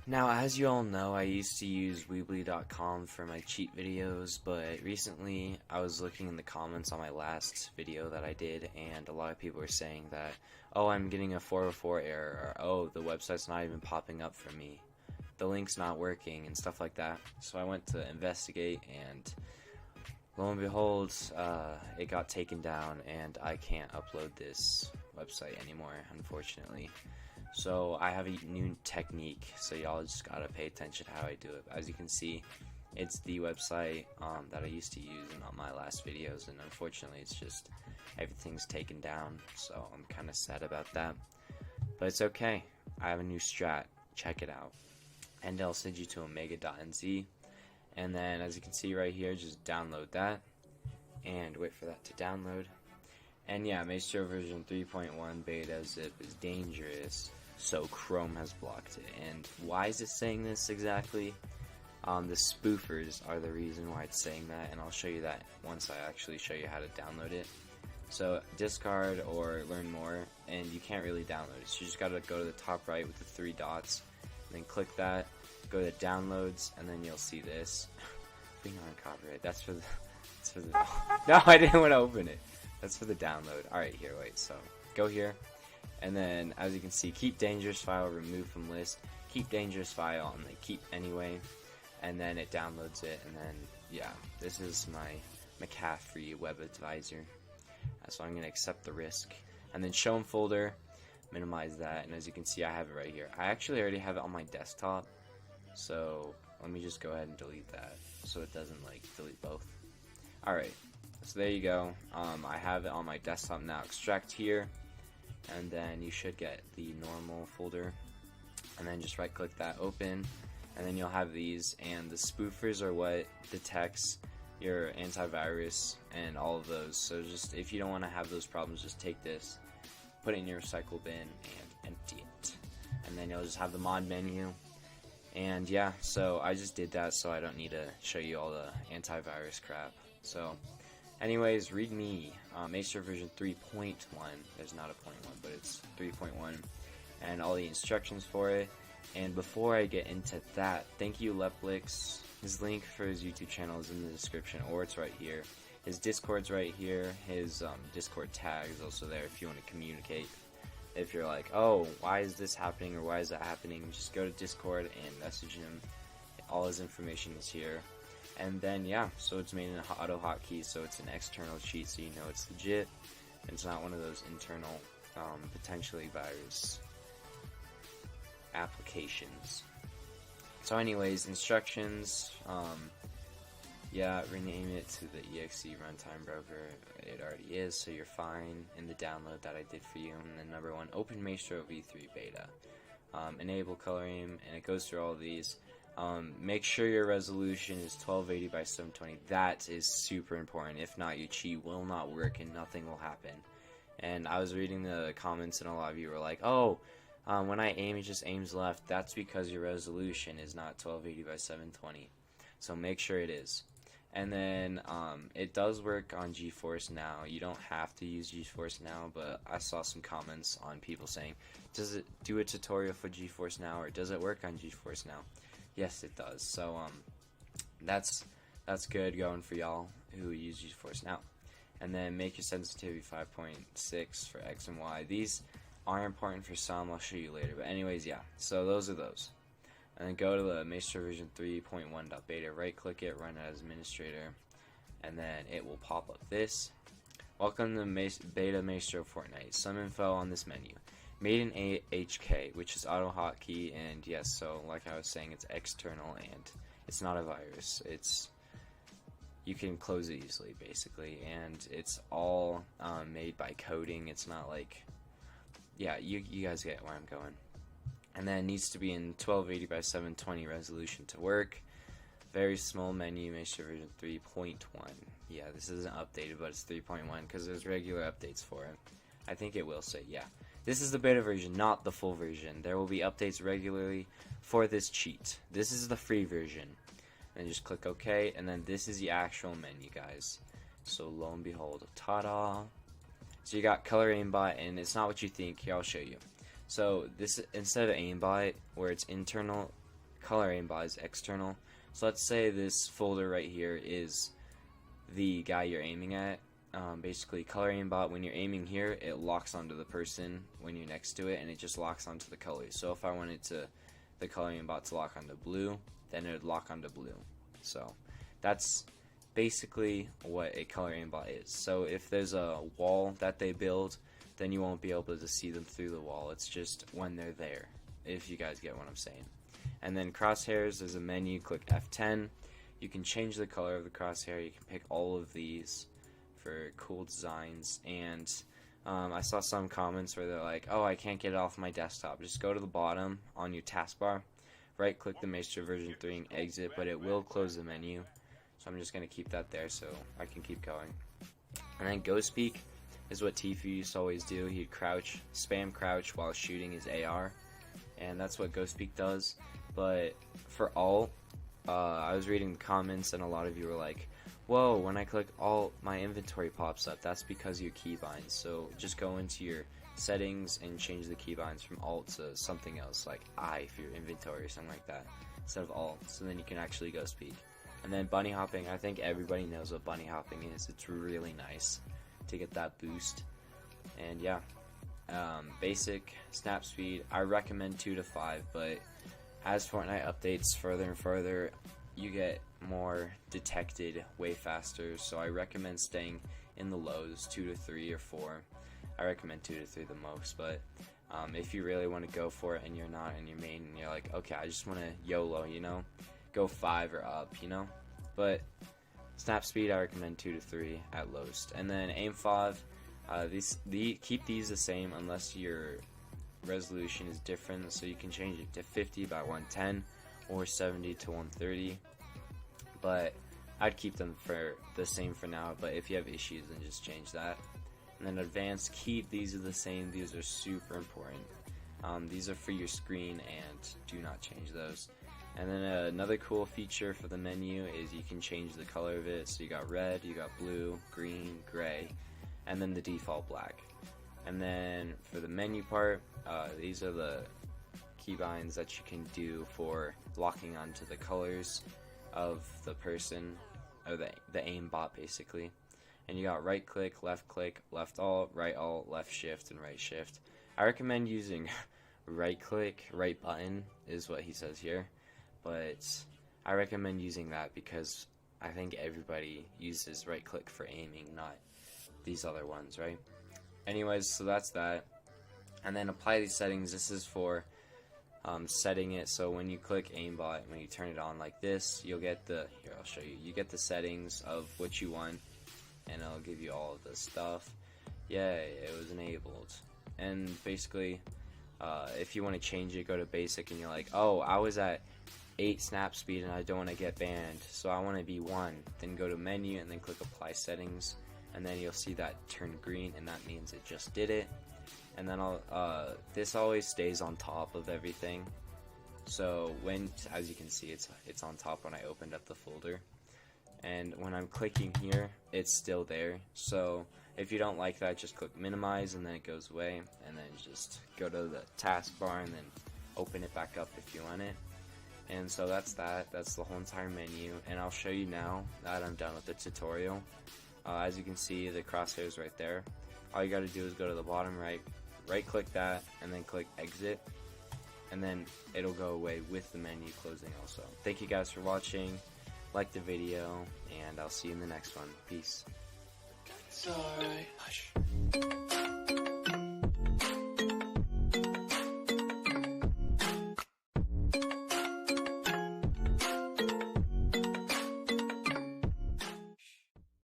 Now, as you all know, I used to use Weebly.com for my cheat videos, but recently I was looking in the comments on my last video that I did, and a lot of people were saying that, oh, I'm getting a 404 error, or oh, the website's not even popping up for me, the link's not working, and stuff like that. So I went to investigate, and lo and behold, it got taken down, and I can't upload this website anymore, unfortunately. So I have a new technique, so y'all just gotta pay attention to how I do it. As you can see, it's the website that I used to use in all my last videos, and unfortunately it's just everything's taken down, so I'm kind of sad about that. But it's okay, I have a new strat, check it out. And I'll send you to omega.nz, and then as you can see right here, just download that, and wait for that to download. And yeah, make sure version 3.1 beta zip is dangerous, so Chrome has blocked it. And why is it saying this exactly? The spoofers are the reason why it's saying that, and I'll show you that once I actually show you how to download it. So discard or learn more, and you can't really download it, so you just gotta go to the top right with the 3 dots, and then click that, go to downloads, and then you'll see this. Being on copyright, that's for the no, I didn't want to open it. That's for the download. Alright, here, wait, so go here, and then as you can see, keep dangerous file, remove from list, keep dangerous file, and then keep anyway, and then it downloads it, and then, yeah, this is my McCaffrey web advisor, so I'm going to accept the risk, and then show in folder, minimize that, and as you can see, I have it right here. I actually already have it on my desktop, so let me just go ahead and delete that, so it doesn't, like, delete both. Alright. So there you go, I have it on my desktop now. Extract here, and then you should get the normal folder, and then just right click that, open, and then you'll have these, and the spoofers are what detects your antivirus and all of those. So just, if you don't want to have those problems, just take this, put it in your recycle bin, and empty it, and then you'll just have the mod menu. And yeah, so I just did that, so I don't need to show you all the antivirus crap. So anyways, read me, make sure version 3.1, there's not a .1, but it's 3.1, and all the instructions for it. And before I get into that, thank you Leplix. His link for his YouTube channel is in the description, or it's right here. His Discord's right here, his Discord tag is also there if you want to communicate. If you're like, oh, why is this happening, or why is that happening, just go to Discord and message him. All his information is here. And then, yeah, so it's made in auto hotkey, so it's an external cheat, so you know it's legit. It's not one of those internal, potentially virus applications. So anyways, instructions, yeah, rename it to the exe runtime broker. It already is, so you're fine in the download that I did for you. And then number 1, open Maestro v3 beta. Enable color aim, and it goes through all of these. Make sure your resolution is 1280 by 720. That is super important. If not, your cheat will not work and nothing will happen. And I was reading the comments, and a lot of you were like, oh, when I aim, it just aims left. That's because your resolution is not 1280 by 720. So make sure it is. And then it does work on GeForce Now. You don't have to use GeForce Now, but I saw some comments on people saying, does it do a tutorial for GeForce Now, or does it work on GeForce Now? Yes, it does. So that's good going for y'all who use GeForce Now. And then make your sensitivity 5.6 for X and Y. These are important for some. I'll show you later. But anyways, yeah. So those are those. And then go to the Maestro version 3.1.beta. Right click it, run as administrator, and then it will pop up this. Welcome to Beta Maestro Fortnite. Some info on this menu. Made in AHK, which is auto hotkey, and yes, so like I was saying, it's external and it's not a virus. You can close it easily, basically, and it's all made by coding. It's not like, yeah, you guys get where I'm going. And then it needs to be in 1280 by 720 resolution to work. Very small menu, Maestro version 3.1. Yeah, this isn't updated, but it's 3.1 because there's regular updates for it. I think it will say, yeah. This is the beta version, not the full version. There will be updates regularly for this cheat. This is the free version. And just click OK, and then this is the actual menu, guys. So lo and behold, ta-da! So you got color aimbot, and it's not what you think. Here, I'll show you. So this, instead of aimbot, where it's internal, color aimbot is external. So let's say this folder right here is the guy you're aiming at. Basically, color aimbot, when you're aiming here, it locks onto the person when you're next to it, and it just locks onto the colors. So if I wanted the color aimbot to lock onto blue, then it would lock onto blue. So that's basically what a color aimbot is. So if there's a wall that they build, then you won't be able to see them through the wall. It's just when they're there, if you guys get what I'm saying. And then crosshairs, there's a menu, click F10. You can change the color of the crosshair. You can pick all of these for cool designs. And I saw some comments where they're like, oh, I can't get it off my desktop. Just go to the bottom on your taskbar, right click the Maestro version 3 and exit, but it will close the menu. So I'm just going to keep that there so I can keep going. And then Ghost Peek is what Tfue used to always do. He'd crouch, spam crouch while shooting his AR. And that's what Ghost Peek does. But for alt, I was reading the comments and a lot of you were like, whoa, when I click alt, my inventory pops up. That's because of your keybinds. So just go into your settings and change the keybinds from alt to something else, like I for your inventory or something like that, instead of alt. So then you can actually Ghost Peek. And then bunny hopping, I think everybody knows what bunny hopping is. It's really nice to get that boost. And yeah, basic snap speed, I recommend 2 to 5, but as Fortnite updates further and further, you get more detected way faster, so I recommend staying in the lows, 2 to 3 or 4. I recommend 2 to 3 the most, but if you really want to go for it and you're not in your main and you're like, okay, I just want to YOLO, you know, go 5 or up, you know. But snap speed, I recommend 2 to 3 at lowest. And then aim 5, keep these the same unless your resolution is different, so you can change it to 50 by 110 or 70 to 130, but I'd keep them for the same for now. But if you have issues, then just change that. And then advanced, keep these are the same. These are super important. These are for your screen, and do not change those. And then another cool feature for the menu is you can change the color of it. So you got red, you got blue, green, gray, and then the default black. And then for the menu part, these are the keybinds that you can do for locking onto the colors of the person, or the aimbot basically. And you got right click, left alt, left shift, and right shift. I recommend using right click, right button is what he says here, but I recommend using that because I think everybody uses right click for aiming, not these other ones, right? Anyways, so that's that. And then apply these settings. This is for setting it so when you click aimbot, when you turn it on like this, you'll get the, here I'll show you, you get the settings of what you want, and it'll give you all of this stuff. Yay, it was enabled. And basically, if you want to change it, go to basic, and you're like, oh, I was at 8 snap speed and I don't want to get banned, so I want to be 1. Then go to menu and then click apply settings, and then you'll see that turn green, and that means it just did it. And then this always stays on top of everything. So when, as you can see, it's on top when I opened up the folder. And when I'm clicking here, it's still there. So if you don't like that, just click minimize and then it goes away. And then just go to the taskbar and then open it back up if you want it. And so that's that. That's the whole entire menu. And I'll show you now that I'm done with the tutorial. As you can see, the crosshairs right there. All you gotta do is go to the bottom right click that, and then click exit, and then it'll go away with the menu closing also. Thank you guys for watching, like the video, and I'll see you in the next one. Peace. It's alright. Hush.